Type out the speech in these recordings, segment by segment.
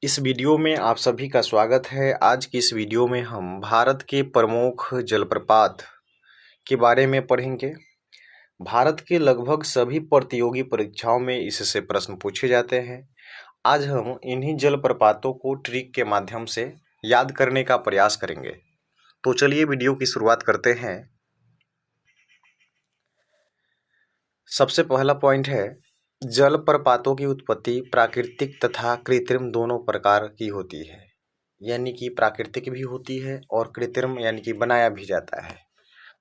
इस वीडियो में आप सभी का स्वागत है। आज की इस वीडियो में हम भारत के प्रमुख जलप्रपात के बारे में पढ़ेंगे। भारत के लगभग सभी प्रतियोगी परीक्षाओं में इससे प्रश्न पूछे जाते हैं। आज हम इन्हीं जलप्रपातों को ट्रिक के माध्यम से याद करने का प्रयास करेंगे। तो चलिए वीडियो की शुरुआत करते हैं। सबसे पहला पॉइंट है, जलप्रपातों की उत्पत्ति प्राकृतिक तथा कृत्रिम दोनों प्रकार की होती है। यानी कि प्राकृतिक भी होती है और कृत्रिम यानी कि बनाया भी जाता है,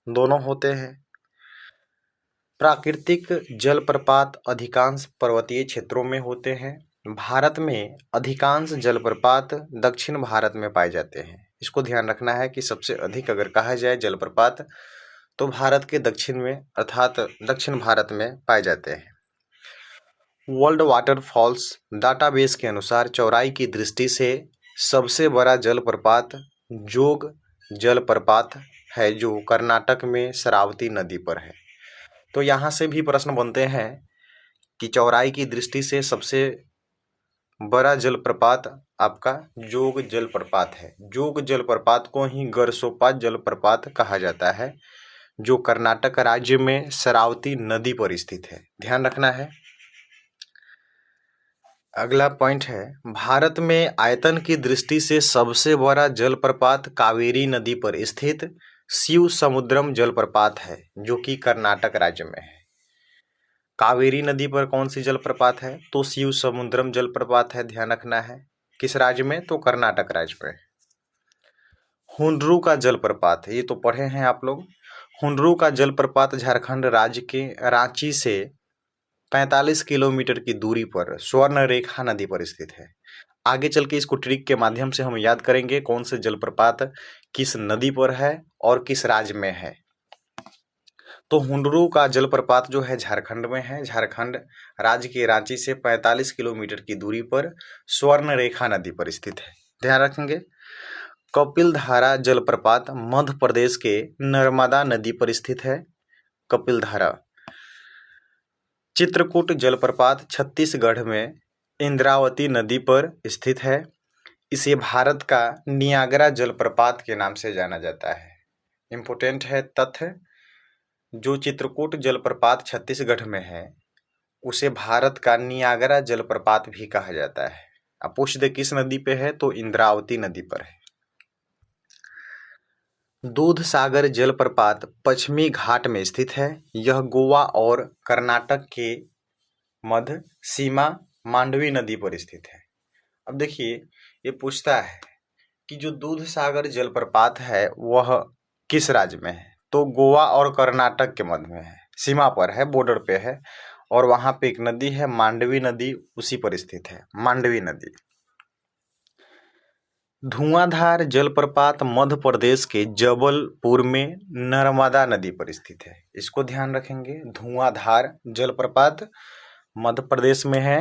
दोनों होते हैं। प्राकृतिक जलप्रपात अधिकांश पर्वतीय क्षेत्रों में होते हैं। भारत में अधिकांश जलप्रपात दक्षिण भारत में पाए जाते हैं। इसको ध्यान रखना है कि सबसे अधिक अगर कहा जाए जलप्रपात तो भारत के दक्षिण में अर्थात दक्षिण भारत में पाए जाते हैं। वर्ल्ड वाटरफॉल्स डाटाबेस के अनुसार चौड़ाई की दृष्टि से सबसे बड़ा जलप्रपात जोग जलप्रपात है, जो कर्नाटक में शरावती नदी पर है। तो यहाँ से भी प्रश्न बनते हैं कि चौड़ाई की दृष्टि से सबसे बड़ा जलप्रपात आपका जोग जलप्रपात है। जोग जलप्रपात को ही गरसोप्पा जलप्रपात कहा जाता है, जो कर्नाटक राज्य में शरावती नदी पर स्थित है। ध्यान रखना है। अगला पॉइंट है, भारत में आयतन की दृष्टि से सबसे बड़ा जलप्रपात कावेरी नदी पर स्थित शिव समुद्रम जलप्रपात है, जो कि कर्नाटक राज्य में है। कावेरी नदी पर कौन सी जलप्रपात है? तो शिव समुद्रम जलप्रपात है। ध्यान रखना है। किस राज्य में? तो कर्नाटक राज्य में। हुंड्रू का जलप्रपात, ये तो पढ़े हैं आप लोग। हुंड्रू का जलप्रपात झारखंड राज्य के रांची से 45 किलोमीटर की दूरी पर स्वर्णरेखा नदी पर स्थित है। आगे चल के इसको ट्रिक के माध्यम से हम याद करेंगे कौन से जलप्रपात किस नदी पर है और किस राज्य में है। तो हुंड्रू का जलप्रपात जो है झारखंड में है। झारखंड राज्य के रांची से 45 किलोमीटर की दूरी पर स्वर्णरेखा नदी पर स्थित है। ध्यान रखेंगे। कपिलधारा जलप्रपात मध्य प्रदेश के नर्मदा नदी पर स्थित है। कपिलधारा। चित्रकूट जलप्रपात छत्तीसगढ़ में इंद्रावती नदी पर स्थित है। इसे भारत का नियाग्रा जलप्रपात के नाम से जाना जाता है। इम्पोर्टेंट है तथ्य, जो चित्रकूट जलप्रपात छत्तीसगढ़ में है उसे भारत का नियाग्रा जलप्रपात भी कहा जाता है। अब पूछ दे किस नदी पे है, तो इंद्रावती नदी पर है। दूधसागर जलप्रपात पश्चिमी घाट में स्थित है। यह गोवा और कर्नाटक के मध्य सीमा मांडवी नदी पर स्थित है। अब देखिए, ये पूछता है कि जो दूधसागर जलप्रपात है वह किस राज्य में है, तो गोवा और कर्नाटक के मध्य में है, सीमा पर है, बॉर्डर पे है। और वहां पे एक नदी है मांडवी नदी, उसी पर स्थित है, मांडवी नदी। धुआंधार जलप्रपात मध्य प्रदेश के जबलपुर में नर्मदा नदी पर स्थित है। इसको ध्यान रखेंगे। धुआंधार जलप्रपात मध्य प्रदेश में है,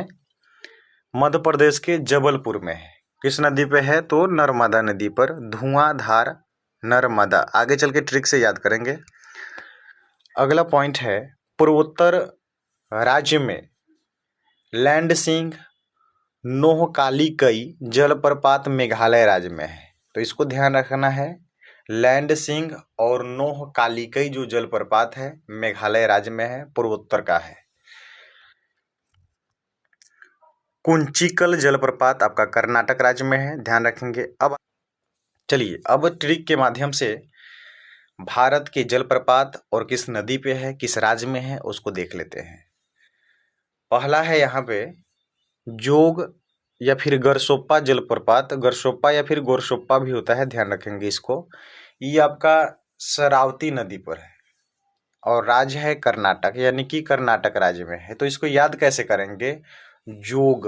मध्य प्रदेश के जबलपुर में है। किस नदी पे है, तो नर्मदा नदी पर। धुआंधार नर्मदा। आगे चल के ट्रिक से याद करेंगे। अगला पॉइंट है, पूर्वोत्तर राज्य में लैंडसिंग नोहकालीकई जलप्रपात मेघालय राज्य में है। तो इसको ध्यान रखना है। लैंडसिंग और नोहकालीकई जो जलप्रपात है मेघालय राज्य में है, पूर्वोत्तर का है। कुंचिकल जलप्रपात आपका कर्नाटक राज्य में है। ध्यान रखेंगे। अब चलिए, अब ट्रिक के माध्यम से भारत के जलप्रपात और किस नदी पे है, किस राज्य में है, उसको देख लेते हैं। पहला है यहाँ पे जोग या फिर गरसोप्पा जलप्रपात। गरसोप्पा या फिर गोरसोप्पा भी होता है, ध्यान रखेंगे इसको। ये आपका शरावती नदी पर है और राज्य है कर्नाटक, यानी कि कर्नाटक राज्य में है। तो इसको याद कैसे करेंगे? जोग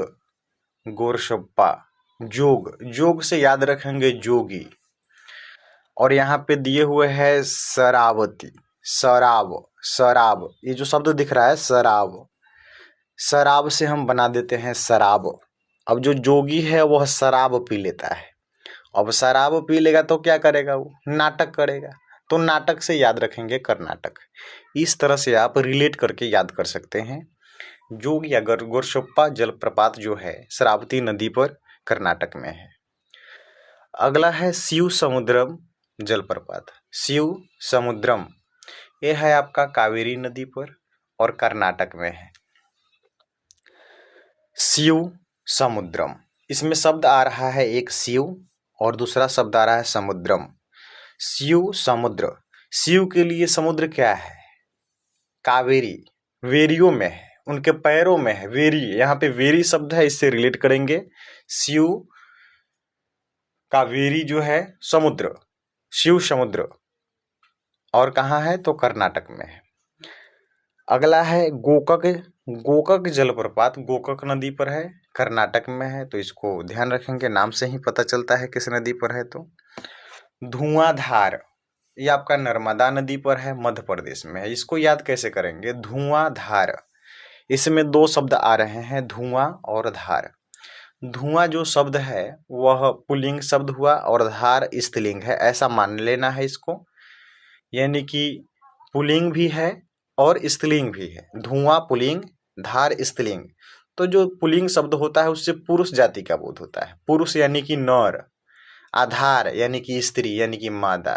गोरसोप्पा, जोग, जोग से याद रखेंगे जोगी। और यहाँ पे दिए हुए है शरावती, शराब, शराब, ये जो शब्द दिख रहा है शराब, शराब से हम बना देते हैं शराब। अब जो जोगी है वह शराब पी लेता है। अब शराब पी लेगा तो क्या करेगा? वो नाटक करेगा। तो नाटक से याद रखेंगे कर्नाटक। इस तरह से आप रिलेट करके याद कर सकते हैं। जोग या गोरसोप्पा जलप्रपात जो है शरावती नदी पर कर्नाटक में है। अगला है शिव समुद्रम जलप्रपात। शिव समुद्रम ये है आपका कावेरी नदी पर और कर्नाटक में है। शिव समुद्रम, इसमें शब्द आ रहा है एक शिव और दूसरा शब्द आ रहा है समुद्रम। शिव समुद्र, शिव के लिए समुद्र क्या है? कावेरी, वेरियों में है, उनके पैरों में है, वेरी, यहाँ पे वेरी शब्द है, इससे रिलेट करेंगे। शिव कावेरी जो है समुद्र, शिव समुद्र, और कहाँ है तो कर्नाटक में है। अगला है गोकक, गोकक जलप्रपात गोकक नदी पर है, कर्नाटक में है, तो इसको ध्यान रखेंगे, नाम से ही पता चलता है किस नदी पर है। तो धुआंधार, ये आपका नर्मदा नदी पर है, मध्य प्रदेश में है। इसको याद कैसे करेंगे? धुआंधार, इसमें दो शब्द आ रहे हैं, धुआं और धार। धुआं जो शब्द है वह पुल्लिंग शब्द हुआ और धार स्त्रीलिंग है, ऐसा मान लेना है इसको, यानी कि पुल्लिंग भी है और स्त्रीलिंग भी है। धुआं पुल्लिंग, धार स्त्रीलिंग। तो जो पुल्लिंग शब्द होता है उससे पुरुष जाति का बोध होता है, पुरुष यानी कि नर, आधार यानी कि स्त्री यानी कि मादा,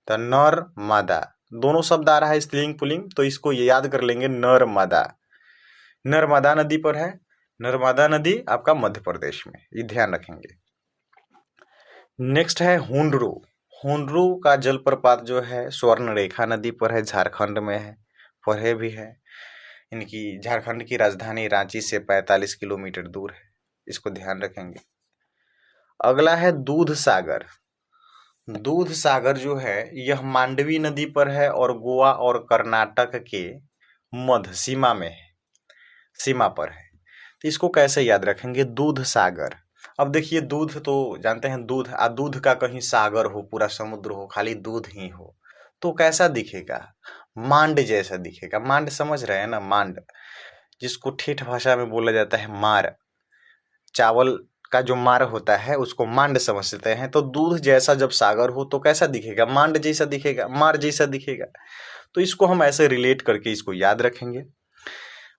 तो नर मादा दोनों शब्द आ रहा है स्त्रीलिंग पुल्लिंग, तो इसको ये याद कर लेंगे नर मादा। नर्मदा नदी पर है, नर्मदा नदी आपका मध्य प्रदेश में, ये ध्यान रखेंगे। नेक्स्ट है हुंडरू, हुंडरू का जलप्रपात जो है स्वर्णरेखा नदी पर है, झारखंड में है, पढ़े भी है। इनकी झारखंड की राजधानी रांची से 45 किलोमीटर दूर है, इसको ध्यान रखेंगे। अगला है दूध सागर, दूध सागर जो है यह मांडवी नदी पर है और गोवा और कर्नाटक के मध्य सीमा में है, सीमा पर है। तो इसको कैसे याद रखेंगे? दूध सागर। अब देखिए दूध तो जानते हैं, दूध दूध का कहीं सागर हो, पूरा समुद्र हो, खाली दूध ही हो तो कैसा दिखेगा? मांड जैसा दिखेगा। मांड समझ रहे हैं ना? मांड, जिसको ठेठ भाषा में बोला जाता है मार, चावल का जो मार होता है उसको मांड समझते हैं। तो दूध जैसा जब सागर हो तो कैसा दिखेगा? मांड जैसा दिखेगा, मार जैसा दिखेगा। तो इसको हम ऐसे रिलेट करके इसको याद रखेंगे।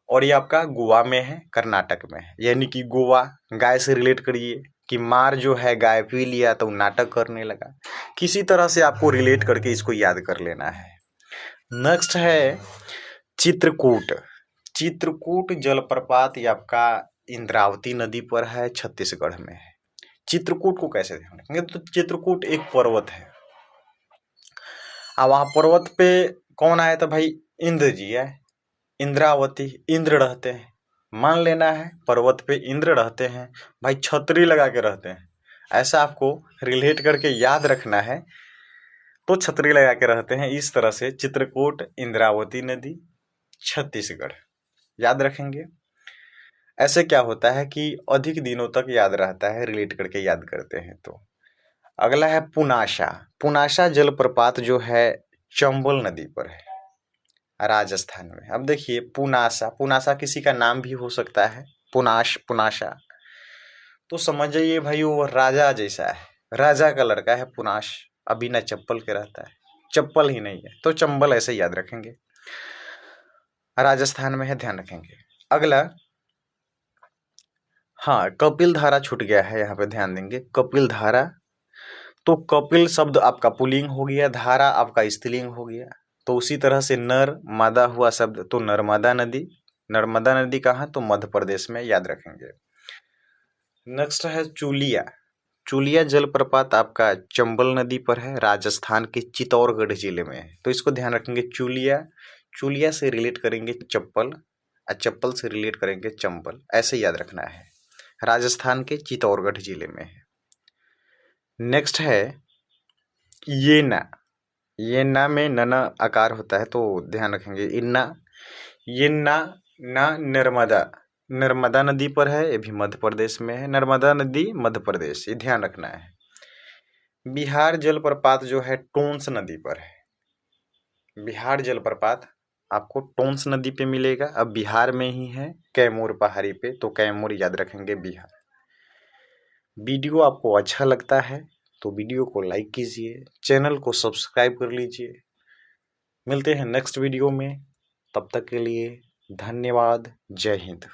और ये आपका गोवा में है, कर्नाटक में है, यानी कि गोवा गाय से रिलेट करिए कि मार जो है गाय पी लिया तो नाटक करने लगा, किसी तरह से आपको रिलेट करके इसको याद कर लेना है। नेक्स्ट है चित्रकूट, चित्रकूट जलप्रपात ये आपका इंद्रावती नदी पर है, छत्तीसगढ़ में है। चित्रकूट को कैसे ध्यान रखेंगे? तो चित्रकूट एक पर्वत है, अब वहां पर्वत पे कौन आया था भाई? इंद्र जी है, इंद्रावती, इंद्र रहते हैं, मान लेना है पर्वत पे इंद्र रहते हैं भाई, छतरी लगा के रहते हैं, ऐसा आपको रिलेट करके याद रखना है। तो छतरी लगा के रहते हैं, इस तरह से चित्रकूट, इंद्रावती नदी, छत्तीसगढ़ याद रखेंगे। ऐसे क्या होता है कि अधिक दिनों तक याद रहता है, रिलेट करके याद करते हैं। तो अगला है पुनासा, पुनासा जलप्रपात जो है चंबल नदी पर है, राजस्थान में। अब देखिए पुनासा, पुनासा किसी का नाम भी हो सकता है, पुनाश, पुनासा, तो समझ जाइए भाई वो राजा जैसा है, राजा का लड़का है पुनाश, अभी ना चप्पल के रहता है, चप्पल ही नहीं है, तो चंबल ऐसे याद रखेंगे, राजस्थान में है, ध्यान रखेंगे। अगला, हाँ कपिल धारा छूट गया है, यहाँ पे ध्यान देंगे, कपिल धारा, तो कपिल शब्द आपका पुल्लिंग हो गया, धारा आपका स्त्रीलिंग हो गया, तो उसी तरह से नर मादा हुआ शब्द, तो नर्मदा नदी, नर्मदा नदी कहाँ? तो मध्य प्रदेश में, याद रखेंगे। नेक्स्ट है चूलिया, चूलिया जलप्रपात आपका चंबल नदी पर है, राजस्थान के चित्तौड़गढ़ जिले में है, तो इसको ध्यान रखेंगे। चूलिया, चूलिया से रिलेट करेंगे चप्पल, और चप्पल से रिलेट करेंगे चंबल, ऐसे याद रखना है, राजस्थान के चित्तौड़गढ़ जिले में है। नेक्स्ट है येना, येना में नना आकार होता है, तो ध्यान रखेंगे इन्ना, येना ना नर्मदा, नर्मदा नदी पर है, ये भी मध्य प्रदेश में है, नर्मदा नदी मध्य प्रदेश, ये ध्यान रखना है। बिहार जलप्रपात जो है टोंस नदी पर है, बिहार जलप्रपात आपको टोंस नदी पे मिलेगा, अब बिहार में ही है, कैमूर पहाड़ी पे, तो कैमूर याद रखेंगे, बिहार। वीडियो आपको अच्छा लगता है तो वीडियो को लाइक कीजिए, चैनल को सब्सक्राइब कर लीजिए। मिलते हैं नेक्स्ट वीडियो में, तब तक के लिए धन्यवाद, जय हिंद।